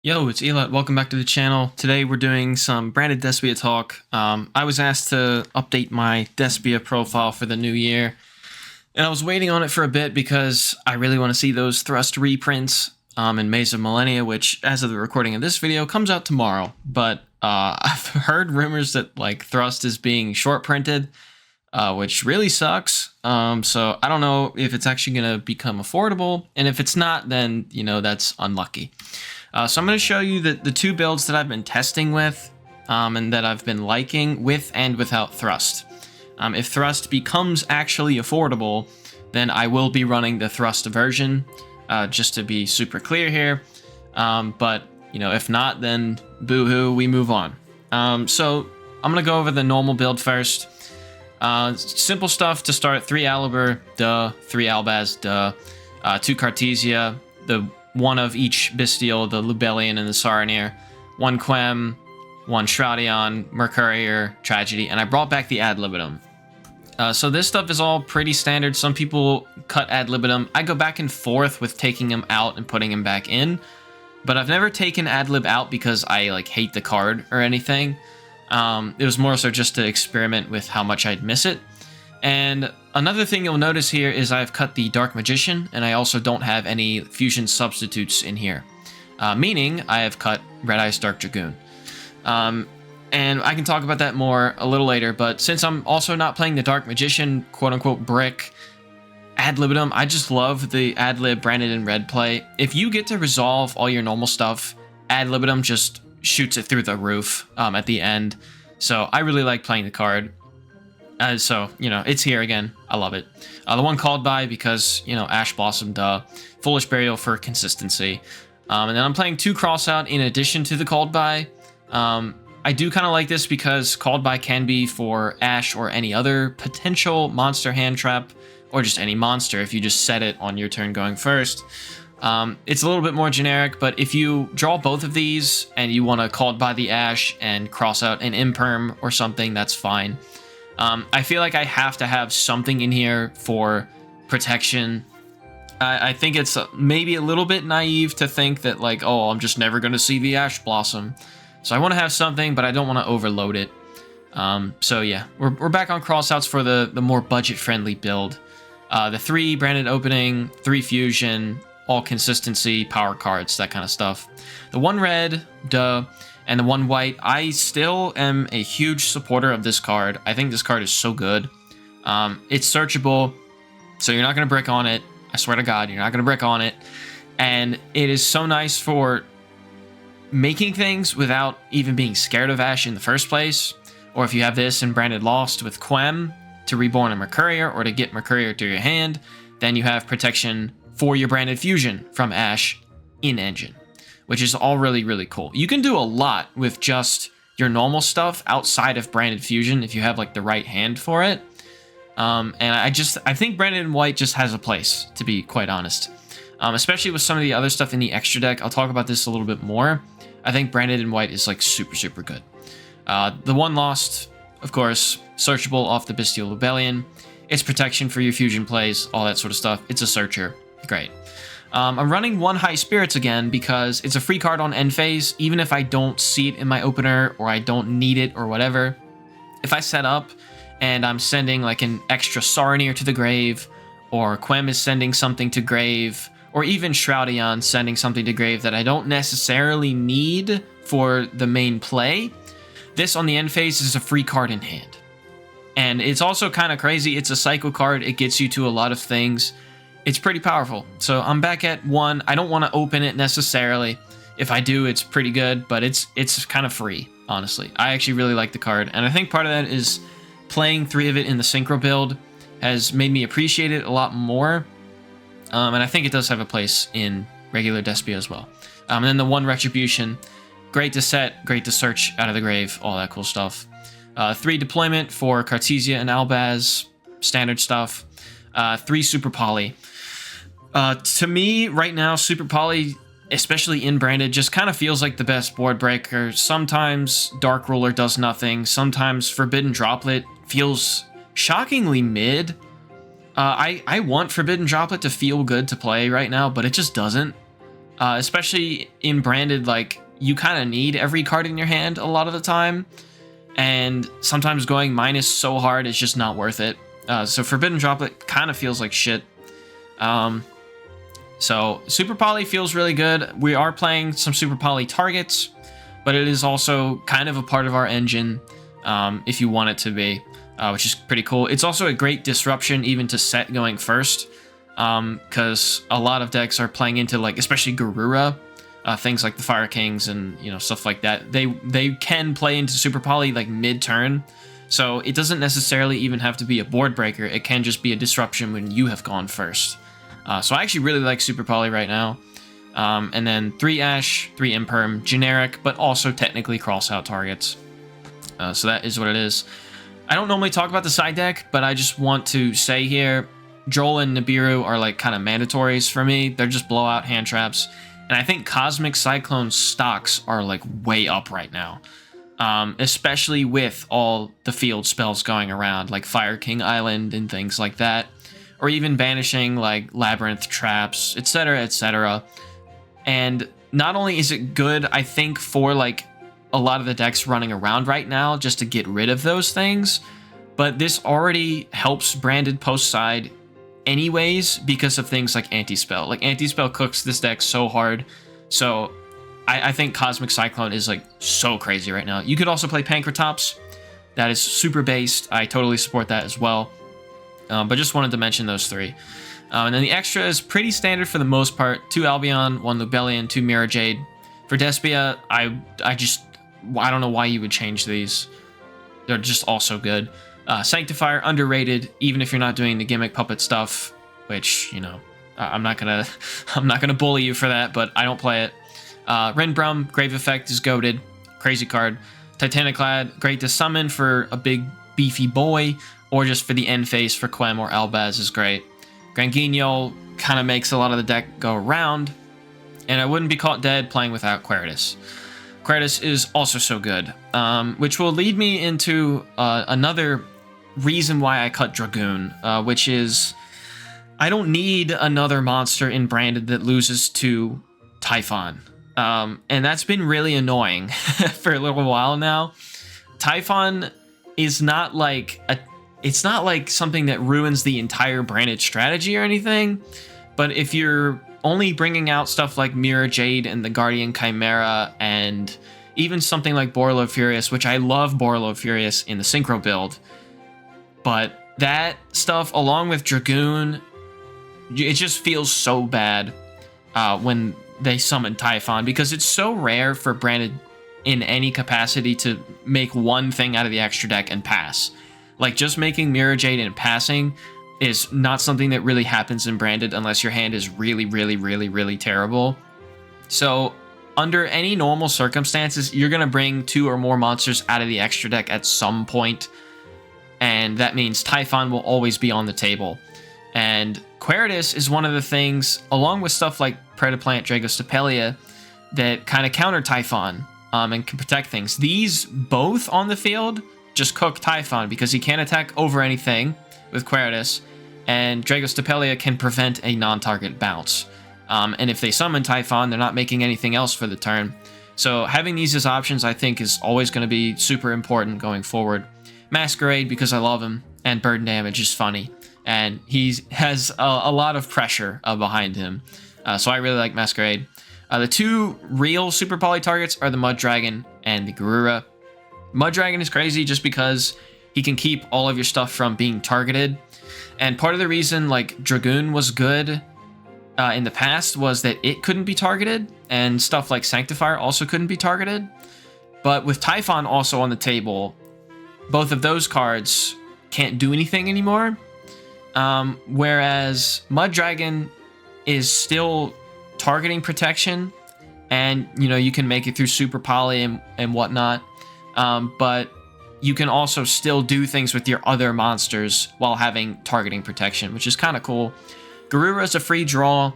Yo, it's Elut. Welcome back to the channel. Today we're doing some branded Despia talk. I was asked to update my Despia profile for the new year, and I was waiting on it for a bit because I really want to see those thrust reprints in Maze of Millennia, which, as of the recording of this video, comes out tomorrow. But I've heard rumors that like thrust is being short printed, which really sucks. So I don't know if it's actually going to become affordable, and if it's not, then that's unlucky. So I'm going to show you the two builds that I've been testing with and that I've been liking with and without thrust. If thrust becomes actually affordable, then I will be running the thrust version, just to be super clear here. But if not, then boo-hoo, we move on. So I'm going to go over the normal build first. Simple stuff to start: 3 Aliber, duh, 3 Albaz, duh, 2 Cartesia, the one of each Bestial, the Lubellian and the Saronir, 1 Quem, 1 Shroudion, Mercurier, Tragedy, and I brought back the Ad Libitum. So this stuff is all pretty standard. Some people cut Ad Libitum. I go back and forth with taking him out and putting him back in, but I've never taken Ad Lib out because I hate the card or anything. It was more so just to experiment with how much I'd miss it. And another thing you'll notice here is I've cut the Dark Magician, and I also don't have any fusion substitutes in here. Meaning, I have cut Red Eyes Dark Dragoon. And I can talk about that more a little later, but since I'm also not playing the Dark Magician, quote-unquote brick, Ad Libitum, I just love the Ad Lib branded in red play. If you get to resolve all your normal stuff, Ad Libitum just shoots it through the roof at the end. So I really like playing the card. So, it's here again. I love it. The one called by because, Ash Blossom, duh. Foolish Burial for consistency. And then I'm playing 2 Crossout in addition to the called by. I do kind of like this because called by can be for Ash or any other potential monster hand trap, or just any monster if you just set it on your turn going first. It's a little bit more generic, but if you draw both of these and you want to called by the Ash and cross out an Imperm or something, that's fine. I feel like I have to have something in here for protection. I think it's maybe a little bit naive to think that I'm just never going to see the Ash Blossom. So I want to have something, but I don't want to overload it. So yeah, we're back on crossouts for the more budget-friendly build. The 3 branded opening, 3 fusion, all consistency, power cards, that kind of stuff. The 1 red, duh. And the 1 white, I still am a huge supporter of this card. I think this card is so good. It's searchable, so you're not going to brick on it. I swear to God, you're not going to brick on it. And it is so nice for making things without even being scared of Ash in the first place. Or if you have this in Branded Lost with Quem to reborn a Mercurier or to get Mercurier to your hand, then you have protection for your Branded Fusion from Ash in Engine, which is all really, really cool. You can do a lot with just your normal stuff outside of Branded Fusion if you have the right hand for it. And I think Branded in White just has a place, to be quite honest. Especially with some of the other stuff in the extra deck. I'll talk about this a little bit more. I think Branded in White is super, super good. The 1 Lost, of course, searchable off the Bestial Lubellian. It's protection for your fusion plays, all that sort of stuff. It's a searcher. Great. I'm running 1 High Spirits again because it's a free card on end phase, even if I don't see it in my opener or I don't need it or whatever. If I set up and I'm sending an extra Saronir to the grave, or Quem is sending something to grave, or even Shroudion sending something to grave that I don't necessarily need for the main play, this on the end phase is a free card in hand. And it's also kind of crazy. It's a cycle card. It gets you to a lot of things. It's pretty powerful. So I'm back at 1. I don't want to open it necessarily. If I do, it's pretty good, but it's kind of free, honestly. I actually really like the card, and I think part of that is playing 3 of it in the Synchro build has made me appreciate it a lot more. And I think it does have a place in regular Despia as well. And then the 1 Retribution, great to set, great to search out of the grave, all that cool stuff. 3 Deployment for Cartesia and Albaz, standard stuff. 3 Super Poly. To me, right now, Super Poly, especially in Branded, just kind of feels like the best board breaker. Sometimes Dark Ruler does nothing. Sometimes Forbidden Droplet feels shockingly mid. I want Forbidden Droplet to feel good to play right now, but it just doesn't. especially in Branded. Like, you kind of need every card in your hand a lot of the time, and sometimes going minus so hard is just not worth it. So Forbidden Droplet kind of feels like shit. So Super Poly feels really good. We are playing some Super Poly targets, but it is also kind of a part of our engine if you want it to be, which is pretty cool. It's also a great disruption even to set going first, because a lot of decks are playing into, like, especially Garura, things like the Fire Kings and, you know, stuff like that. They can play into Super Poly like mid-turn, so it doesn't necessarily even have to be a board breaker. It can just be a disruption when you have gone first. So I actually really like Super Poly right now. And then 3 Ash, 3 Imperm, generic, but also technically cross-out targets. So that is what it is. I don't normally talk about the side deck, but I just want to say here, Joel and Nibiru are like kind of mandatories for me. They're just blowout hand traps. And I think Cosmic Cyclone stocks are like way up right now. Especially with all the field spells going around, like Fire King Island and things like that. Or even banishing like Labyrinth traps, etc., etc. And not only is it good, I think, for like a lot of the decks running around right now just to get rid of those things, but this already helps Branded post side anyways because of things like Anti-Spell. Like, Anti-Spell cooks this deck so hard. So I think Cosmic Cyclone is like so crazy right now. You could also play Pankratops. That is super based. I totally support that as well. But just wanted to mention those 3. And then the extra is pretty standard for the most part. 2 Albion, 1 Lubellion, 2 Mirror Jade. For Despia, I don't know why you would change these. They're just also good. Sanctifier, underrated, even if you're not doing the gimmick puppet stuff, which, you know, I'm not gonna bully you for that, but I don't play it. Renbrum, Grave Effect is goated. Crazy card. Titaniclad, great to summon for a big beefy boy, or just for the end phase for Quem or Albaz is great. Granguignol kind of makes a lot of the deck go around, and I wouldn't be caught dead playing without Queritus. Queritus is also so good, which will lead me into another reason why I cut Dragoon, which is I don't need another monster in Branded that loses to Typhon. And that's been really annoying for a little while now. Typhon is not like it's not like something that ruins the entire Branded strategy or anything, but if you're only bringing out stuff like Mirror Jade and the Guardian Chimera and even something like Borlo Furious, which I love Borlo Furious in the Synchro build, but that stuff along with Dragoon, it just feels so bad when they summon Typhon, because it's so rare for Branded in any capacity to make one thing out of the extra deck and pass. Like, just making Mirror Jade and passing is not something that really happens in Branded unless your hand is really, really, really, really terrible. So under any normal circumstances, you're going to bring 2 or more monsters out of the extra deck at some point, and that means Typhon will always be on the table. And Queritus is one of the things, along with stuff like Predaplant, Dragostapelia, that kind of counter Typhon and can protect things. These both on the field just cook Typhon because he can't attack over anything with Queritus, and Dragostapelia can prevent a non-target bounce. And if they summon Typhon, they're not making anything else for the turn. So having these as options, I think, is always going to be super important going forward. Masquerade, because I love him, and Burden Damage is funny, and he has a lot of pressure behind him. So I really like Masquerade. The 2 real Super Poly targets are the Mudragon and the Garura. Mudragon is crazy just because he can keep all of your stuff from being targeted. And part of the reason like Dragoon was good in the past was that it couldn't be targeted, and stuff like Sanctifier also couldn't be targeted. But with Typhon also on the table, both of those cards can't do anything anymore. Whereas Mudragon is still targeting protection, and you know, you can make it through Super Poly and whatnot. But you can also still do things with your other monsters while having targeting protection, which is kind of cool. Garura is a free draw.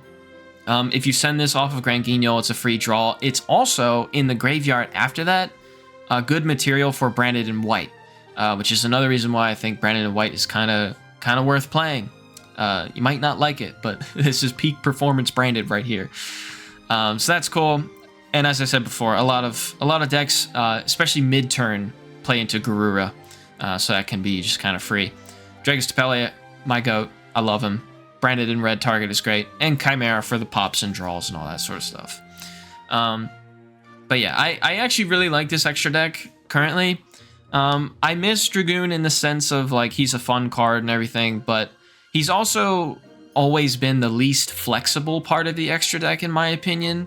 If you send this off of Granguignol, it's a free draw. It's also in the graveyard after that, good material for Branded in White, which is another reason why I think Branded in White is kind of worth playing. You might not like it, but this is peak performance Branded right here. So that's cool. And as I said before, a lot of decks, especially mid-turn, play into Garura, so that can be just kind of free. Dragus Despia, my goat. I love him. Branded in red target is great, and Chimera for the pops and draws and all that sort of stuff. But yeah, I actually really like this extra deck currently. I miss Dragoon in the sense of like he's a fun card and everything, but he's also always been the least flexible part of the extra deck in my opinion.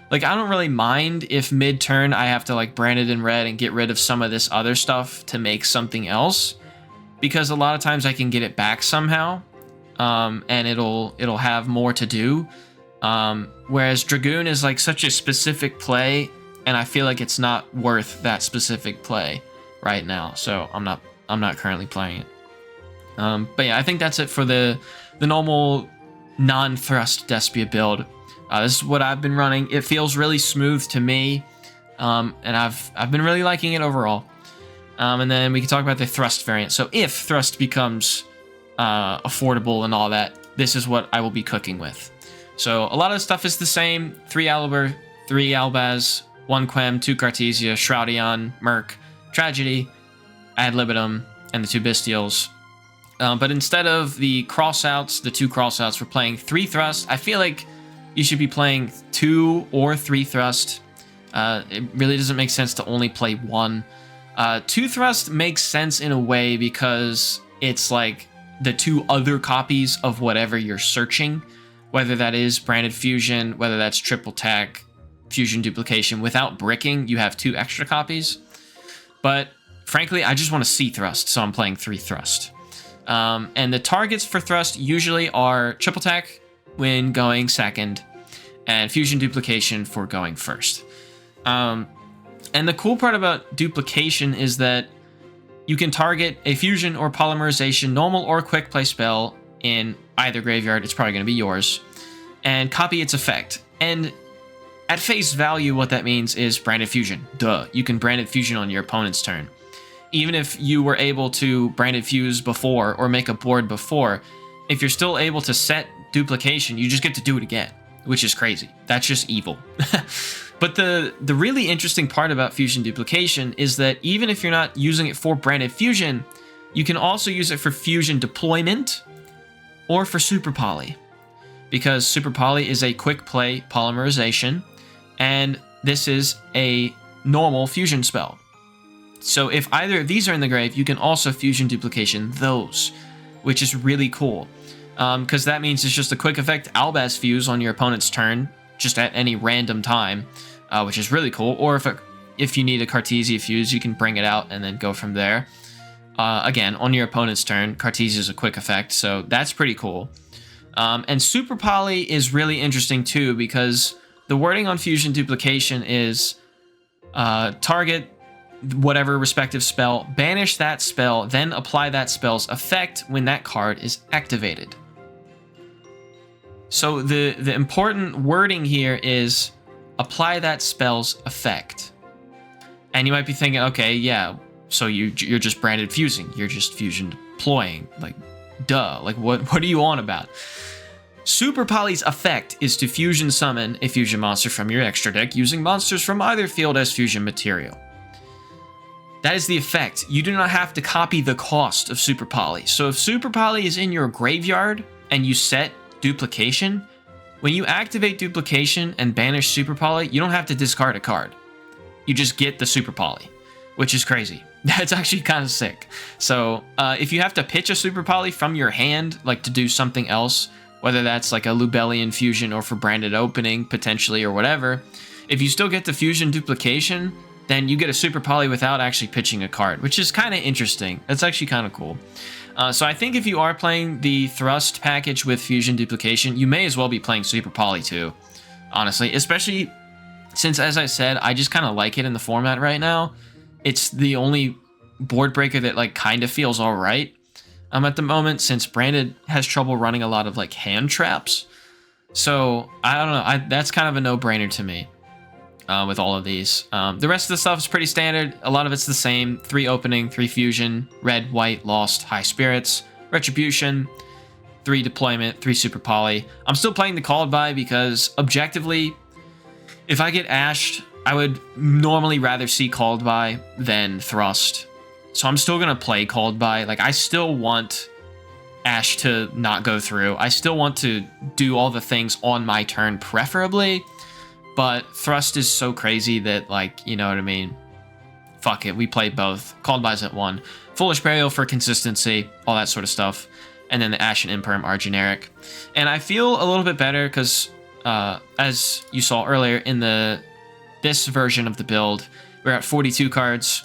Like, I don't really mind if mid-turn I have to, like, brand it in red and get rid of some of this other stuff to make something else. Because a lot of times I can get it back somehow. And it'll have more to do. Whereas Dragoon is, like, such a specific play. And I feel like it's not worth that specific play right now. So I'm not currently playing it. But yeah, I think that's it for the normal non-thrust Despia build. This is what I've been running. It feels really smooth to me, and I've been really liking it overall. And then we can talk about the thrust variant. So if thrust becomes affordable and all that, this is what I will be cooking with. So a lot of the stuff is the same: 3 Aliber, 3 Albaz, 1 Quem, 2 Cartesia, Shroudion, Merc, Tragedy, Ad Libitum, and the 2 Bestials. But instead of the crossouts, the 2 crossouts, we're playing 3 thrust. I feel like you should be playing 2 or 3 thrust. It really doesn't make sense to only play 1. 2 thrust makes sense in a way because it's like the 2 other copies of whatever you're searching, whether that is branded fusion, whether that's triple tack, fusion duplication. Without bricking, you have 2 extra copies. But frankly, I just want to see thrust, so I'm playing 3 thrust. And the targets for thrust usually are triple tack when going second, and fusion duplication for going first. And the cool part about duplication is that you can target a fusion or polymerization, normal or quick play spell in either graveyard, it's probably going to be yours, and copy its effect. And at face value, what that means is branded fusion. Duh, you can branded fusion on your opponent's turn. Even if you were able to branded fuse before or make a board before, if you're still able to set duplication, you just get to do it again, which is crazy. That's just evil. But the really interesting part about fusion duplication is that even if you're not using it for branded fusion, you can also use it for fusion deployment or for super poly, because super poly is a quick play polymerization, and this is a normal fusion spell. So if either of these are in the grave, you can also fusion duplication those, which is really cool. Because that means it's just a quick effect Albaz fuse on your opponent's turn, just at any random time, which is really cool. Or if you need a Cartesia fuse, you can bring it out and then go from there. Again, on your opponent's turn, Cartesia is a quick effect, so that's pretty cool. And Super Poly is really interesting too, because the wording on fusion duplication is target whatever respective spell, banish that spell, then apply that spell's effect when that card is activated. So the important wording here is apply that spell's effect. And you might be thinking, okay, yeah, so you're just branded fusing. You're just fusion deploying. Like, duh. Like, what are you on about? Super Poly's effect is to fusion summon a fusion monster from your extra deck using monsters from either field as fusion material. That is the effect. You do not have to copy the cost of Super Poly. So if Super Poly is in your graveyard and you set duplication, when you activate duplication and banish Super Poly, you don't have to discard a card. You just get the Super Poly, which is crazy. That's actually kind of sick. So if you have to pitch a Super Poly from your hand, like to do something else, whether that's like a Lubellian fusion or for branded opening potentially or whatever, if you still get the fusion duplication, then you get a Super Poly without actually pitching a card, which is kind of interesting. That's actually kind of cool. So I think if you are playing the Thrust package with fusion duplication, you may as well be playing Super Poly too, honestly. Especially since, as I said, I just kind of like it in the format right now. It's the only board breaker that like kind of feels all right at the moment, since Branded has trouble running a lot of like hand traps. So I don't know. That's kind of a no-brainer to me. With all of these. The rest of the stuff is pretty standard. A lot of it's the same. 3 opening, 3 fusion, red, white, lost, high spirits, retribution, 3 deployment, 3 super poly. I'm still playing the called by because objectively, if I get ashed, I would normally rather see Called By than Thrust. So I'm still going to play Called By. Like, I still want Ash to not go through. I still want to do all the things on my turn, preferably. But Thrust is so crazy that, like, you know what I mean? Fuck it, we play both. Called By's at 1. Foolish Burial for consistency, all that sort of stuff. And then the Ash and Imperm are generic. And I feel a little bit better because, as you saw earlier in this version of the build, we're at 42 cards.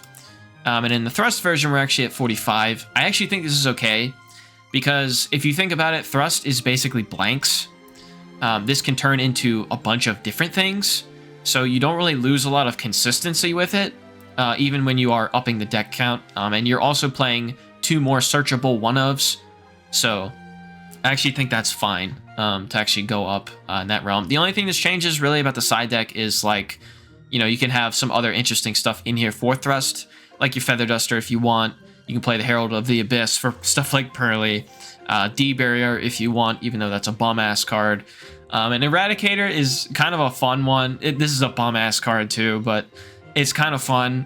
And in the Thrust version, we're actually at 45. I actually think this is okay, because if you think about it, Thrust is basically blanks. This can turn into a bunch of different things, so you don't really lose a lot of consistency with it, even when you are upping the deck count. And you're also playing 2 more searchable one-ofs, so I actually think that's fine to actually go up in that realm. The only thing that changes really about the side deck is, like, you know, you can have some other interesting stuff in here for Thrust, like your Feather Duster if you want. You can play the Herald of the Abyss for stuff like Pearly. D-Barrier if you want, even though that's a bum-ass card. And Eradicator is kind of a fun one. This is a bum-ass card too, but it's kind of fun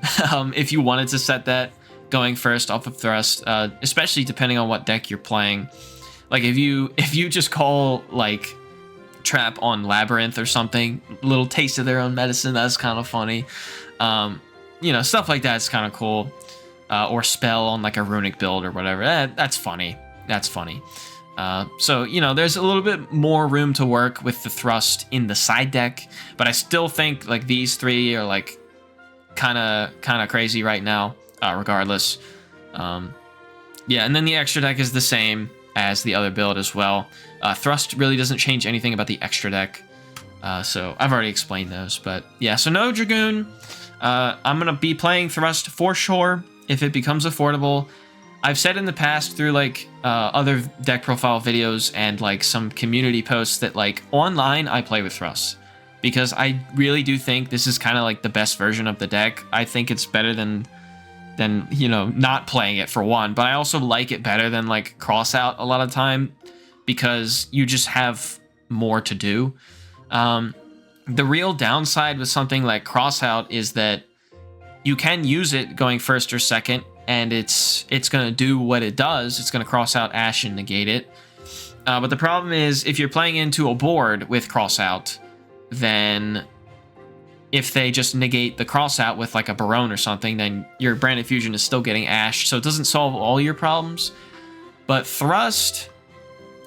if you wanted to set that going first off of Thrust, especially depending on what deck you're playing. Like, if you just call, like, Trap on Labyrinth or something, little taste of their own medicine, that's kind of funny. You know, stuff like that's kind of cool. Or Spell on, like, a Runic build or whatever. That's funny. That's funny. So, you know, there's a little bit more room to work with the Thrust in the side deck, but I still think, like, these 3 are, like, kind of crazy right now, regardless. Yeah, and then the extra deck is the same as the other build as well. Thrust really doesn't change anything about the extra deck, so I've already explained those, but yeah, so no Dragoon. I'm going to be playing Thrust for sure if it becomes affordable. I've said in the past through, like, other deck profile videos and, like, some community posts that, like, online I play with Thrust, because I really do think this is kind of like the best version of the deck. I think it's better than you know, not playing it, for one, but I also like it better than, like, Crossout a lot of time, because you just have more to do. The real downside with something like Crossout is that you can use it going first or second, and it's going to do what it does. It's going to cross out Ash and negate it. But the problem is, if you're playing into a board with Crossout, then if they just negate the Crossout with, like, a Barone or something, then your Branded Fusion is still getting Ash, so it doesn't solve all your problems. But Thrust,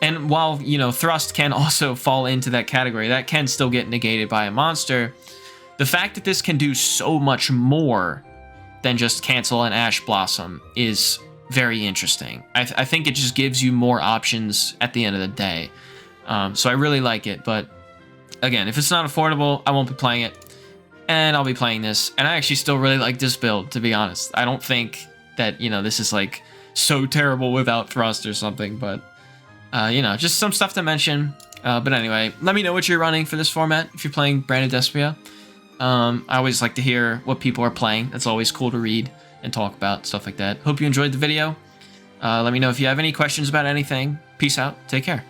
and while, you know, Thrust can also fall into that category, that can still get negated by a monster, the fact that this can do so much more than just cancel an Ash Blossom is very interesting. I think it just gives you more options at the end of the day. So I really like it, but again, if it's not affordable, I won't be playing it, and I'll be playing this. And I actually still really like this build, to be honest. I don't think that, you know, this is, like, so terrible without Thrust or something, but, you know, just some stuff to mention. But anyway, let me know what you're running for this format if you're playing Branded Despia. I always like to hear what people are playing. That's always cool to read and talk about, stuff like that. Hope you enjoyed the video. Let me know if you have any questions about anything. Peace out. Take care.